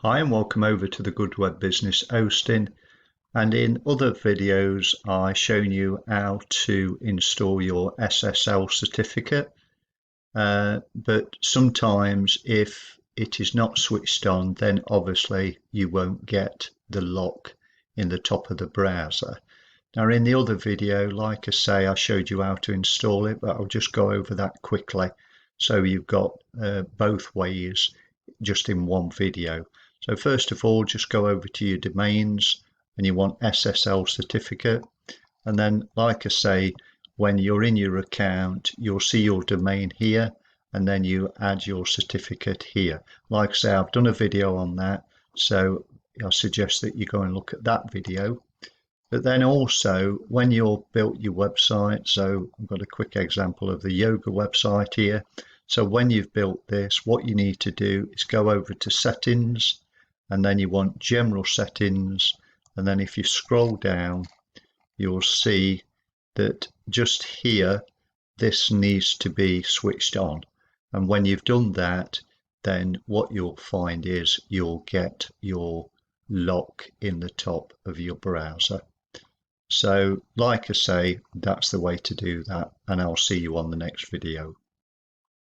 Hi and welcome over to the Good Web Business Hosting, and in other videos I've shown you how to install your SSL certificate, but sometimes if it is not switched on, then obviously you won't get the lock in the top of the browser. Now in the other video, like I say, I showed you how to install it, but I'll just go over that quickly so you've got both ways just in one video. So first of all, just go over to your domains and you want SSL certificate. And then, like I say, when you're in your account, you'll see your domain here, and then you add your certificate here. Like I say, I've done a video on that, so I suggest that you go and look at that video. But then also, when you've built your website, so I've got a quick example of the yoga website here. So when you've built this, what you need to do is go over to settings, and then you want general settings. And then if you scroll down, you'll see that just here, this needs to be switched on. And when you've done that, then what you'll find is you'll get your lock in the top of your browser. So like I say, that's the way to do that, and I'll see you on the next video.